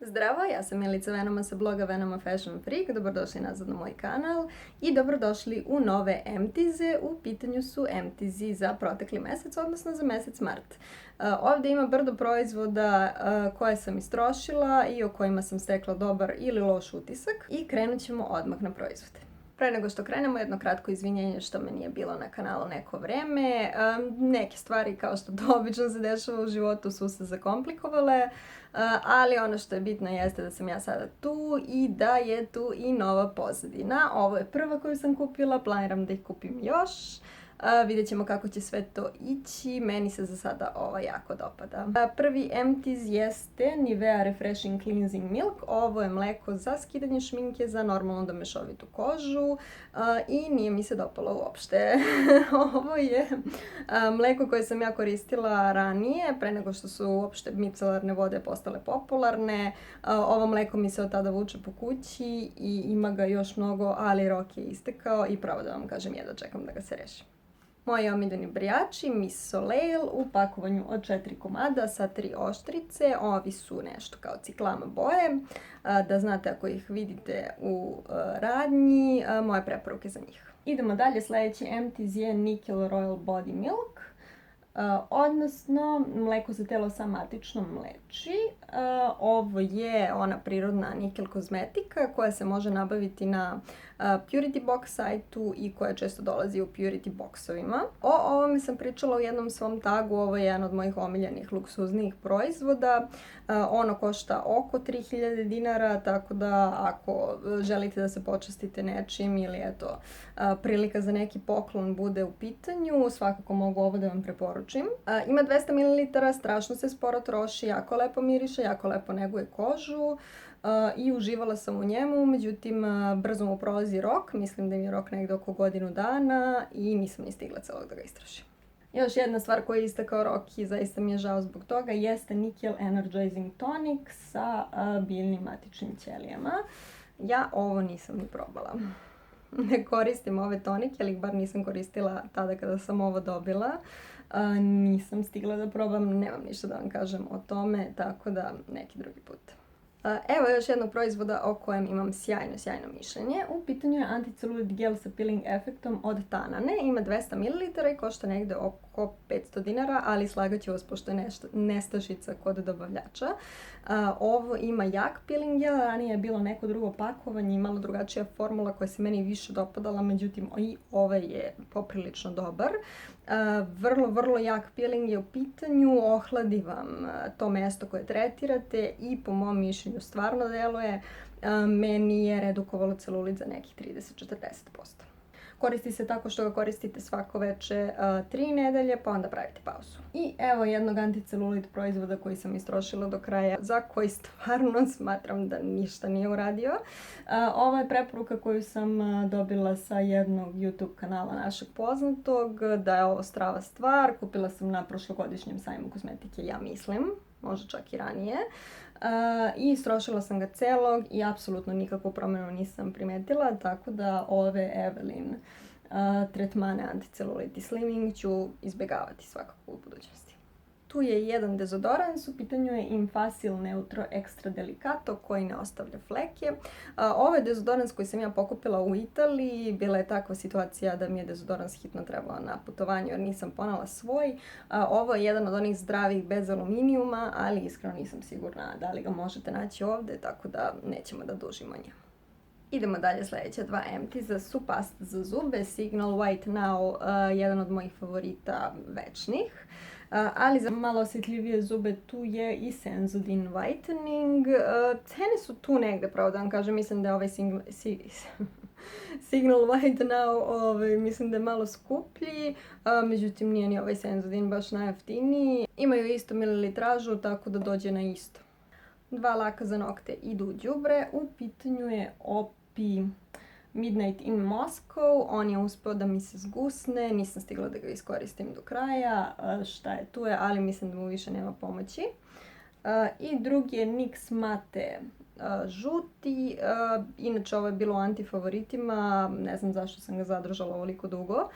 Zdravo, ja sam Milica Venoma sa bloga Venoma Fashion Freak, dobrodošli nazad na moj kanal i dobrodošli u nove emptize. U pitanju su emptizi za protekli mesec, odnosno za mesec mart. Ovdje ima brdo proizvoda koje sam istrošila i o kojima sam stekla dobar ili loš utisak i krenut ćemo odmah na proizvode. Pre nego što krenemo, jedno kratko izvinjenje što me nije bilo na kanalu neko vreme. Neke stvari, kao što to obično se dešava u životu, su se zakomplikovale, ali ono što je bitno jeste da sam ja sada tu i da je tu i nova pozadina. Ovo je prva koju sam kupila, planiram da ih kupim još. Vidjet ćemo kako će sve to ići, meni se za sada ova jako dopada. Prvi emptiz jeste Nivea Refreshing Cleansing Milk. Ovo je mleko za skidanje šminke za normalno da mešovitu kožu i nije mi se dopalo uopšte. Ovo je mleko koje sam ja koristila ranije, pre nego što su uopšte micelarne vode postale popularne. Ovo mleko mi se od tada vuče po kući i ima ga još mnogo, ali rok je istekao i pravo da vam kažem, jedva čekam da ga se reši. Moji omiljeni brijači Miss Soleil u pakovanju od 4 komada sa 3 oštrice. Ovi su nešto kao ciklama boje. Da znate ako ih vidite u radnji, moje preporuke za njih. Idemo dalje, sljedeći emptiz je Nickel Royal Body Milk. Odnosno mleko za telo sa matičnom mleči. Ovo je ona prirodna nikel kozmetika koja se može nabaviti na Purity Box sajtu i koja često dolazi u Purity boxovima. O ovome sam pričala u jednom svom tagu, ovo je jedan od mojih omiljenih luksuznijih proizvoda. Ono košta oko 3000 dinara, tako da ako želite da se počastite nečim ili eto prilika za neki poklon bude u pitanju, svakako mogu ovo da vam preporučim. Ima 200 ml, strašno se sporo troši, jako lepo miriše, jako lepo neguje kožu. I uživala sam u njemu, međutim brzo mu prolazi rok, mislim da im je rok negdje oko godinu dana i nisam ni stigla celog da ga istrašim. Još jedna stvar koja je istekao rok i zaista mi je žao zbog toga jeste Nickel Energizing Tonic sa biljnim matičnim ćelijama. Ja ovo nisam ni probala. Ne koristim ove tonike, ali ih bar nisam koristila tada kada sam ovo dobila. Nisam stigla da probam, nemam ništa da vam kažem o tome, tako da neki drugi put. Evo još jednog proizvoda o kojem imam sjajno mišljenje. U pitanju je anticelulit gel sa peeling efektom od Tanane. Ima 200 ml i košta negdje oko 500 dinara, ali slagat ću vas pošto je nestašica kod dobavljača. Ovo ima jak peeling gel, ranije je bilo neko drugo pakovanje i malo drugačija formula koja se meni više dopadala, međutim i ovaj je poprilično dobar. Vrlo jak peeling je u pitanju, ohladi vam to mesto koje tretirate i po mom mišljenju stvarno deluje. Meni je redukovalo celulit za nekih 30-40%. Koristi se tako što ga koristite svako veče 3 nedelje, pa onda pravite pauzu. I evo jednog anticelulit proizvoda koji sam istrošila do kraja, za koji stvarno smatram da ništa nije uradio. Ovo je preporuka koju sam dobila sa jednog YouTube kanala našeg poznatog, da je ovo strava stvar. Kupila sam na prošlogodišnjem sajmu kozmetike, ja mislim, možda čak i ranije. I istrošila sam ga celog i apsolutno nikakvu promjenu nisam primetila, tako da ove Evelyn tretmane anticelulit i slimming ću izbjegavati svakako u budućnosti. Tu je jedan dezodorans, u pitanju je Infacil Neutro Extra Delicato koji ne ostavlja fleke. Ovo je dezodorans koji sam ja pokupila u Italiji, bila je takva situacija da mi je dezodorans hitno trebao na putovanju jer nisam ponela svoj. Ovo je jedan od onih zdravih bez aluminijuma, ali iskreno nisam sigurna da li ga možete naći ovdje, tako da nećemo da dužimo njemu. Idemo dalje, sljedeća dva emptiza su pasta za zube, Signal White Now, jedan od mojih favorita večnih. Ali za malo osjetljivije zube tu je i Sensodyne Whitening. Cene su tu negdje, pravo da vam kažem, mislim da je ovaj Signal White Now mislim da je malo skuplji, međutim nije ni ovaj Sensodyne baš najjeftiniji. Imaju isto mililitražu, tako da dođe na isto. 2 laka za nokte idu u đubre, u pitanju je Opi Midnight in Moscow, on je uspio da mi se zgusne, nisam stigla da ga iskoristim do kraja, šta je tu je, ali mislim da mu više nema pomoći. I drugi je NYX Mate žuti, inače ovo je bilo u antifavoritima, ne znam zašto sam ga zadržala ovoliko dugo,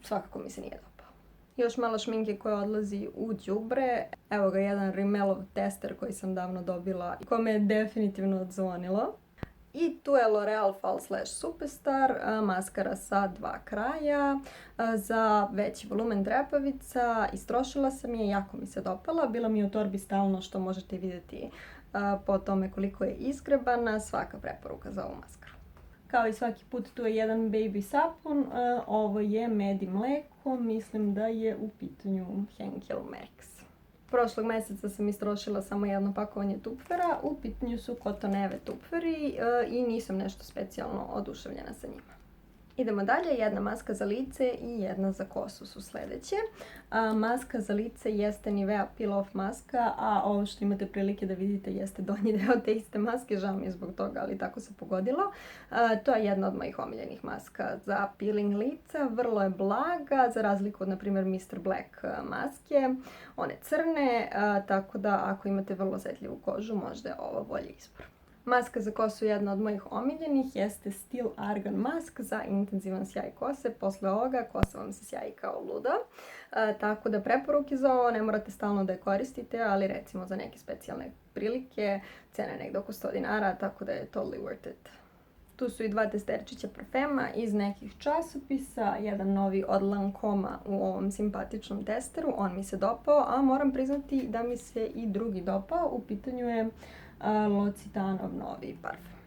svakako mi se nije dopao. Još malo šminke koja odlazi u đubre. Evo ga jedan Rimmelov tester koji sam davno dobila i kome je definitivno odzvonilo. I tu je L'Oreal Fall Slash Superstar, maskara sa 2 kraja, za veći volumen trepavica. Istrošila sam je, jako mi se dopala, bila mi je u torbi stalno, što možete vidjeti po tome koliko je izgrebana. Svaka preporuka za ovu maskaru. Kao i svaki put tu je jedan baby sapun, ovo je med i mleko, mislim da je u pitanju Henkel Max. Prošlog mjeseca sam istrošila samo jedno pakovanje tupfera, u pitanju su Cotoneve tupferi i nisam nešto specijalno oduševljena sa njima. Idemo dalje, jedna maska za lice i jedna za kosu su sljedeće. Maska za lice jeste Nivea Peel Off maska, a ovo što imate prilike da vidite jeste donji deo te iste maske, žao mi je zbog toga, ali tako se pogodilo. To je jedna od mojih omiljenih maska za peeling lica, vrlo je blaga, za razliku od, na primjer, Mr. Black maske. One crne, tako da ako imate vrlo osjetljivu kožu, možda je ovo bolji izbor. Maska za kosu jedna od mojih omiljenih jeste Still Argan Mask za intenzivan sjaj kose. Posle ovoga kosa vam se sjaji kao luda. Tako da preporuke za ovo, ne morate stalno da je koristite, ali recimo za neke specijalne prilike, cena je negdje oko 100 dinara, tako da je totally worth it. Tu su i 2 testerčića parfema iz nekih časopisa, jedan novi od Lancoma u ovom simpatičnom testeru, on mi se dopao, a moram priznati da mi se i drugi dopao, u pitanju je L'Occitane novi parfem.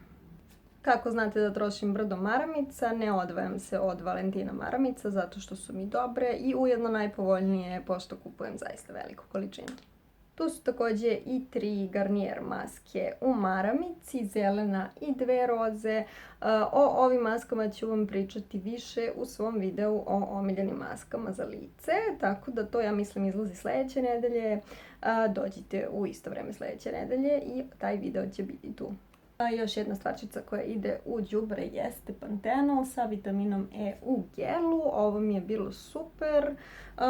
Kako znate da trošim brdo maramica, ne odvajam se od Valentina maramica zato što su mi dobre i ujedno najpovoljnije pošto kupujem zaista veliku količinu. Tu su također i 3 Garnier maske u maramici, zelena i 2 roze. O ovim maskama ću vam pričati više u svom videu o omiljenim maskama za lice, tako da to, ja mislim, izlazi sljedeće nedelje. Dođite u isto vrijeme sljedeće nedelje i taj video će biti tu. Još jedna stvarčica koja ide u đubre jeste Panthenol sa vitaminom E u gelu. Ovo mi je bilo super,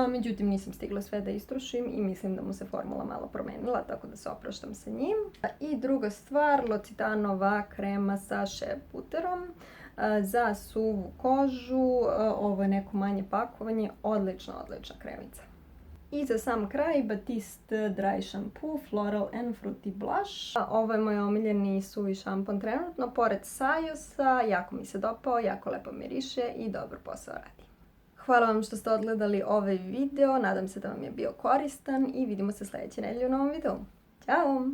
međutim nisam stigla sve da istrošim i mislim da mu se formula malo promenila, tako da se opraštam sa njim. I druga stvar, L'Occitanova krema sa shea butterom za suvu kožu. Ovo je neko manje pakovanje, odlična kremica. I za sam kraj Batiste Dry Shampoo Floral and Fruity Blush. Ovo je moj omiljeni suvi šampon trenutno, pored Sajosa, jako mi se dopao, jako lepo miriše i dobar posao radi. Hvala vam što ste odgledali ovaj video, nadam se da vam je bio koristan i vidimo se sljedeće nedelje u novom videu. Ćao!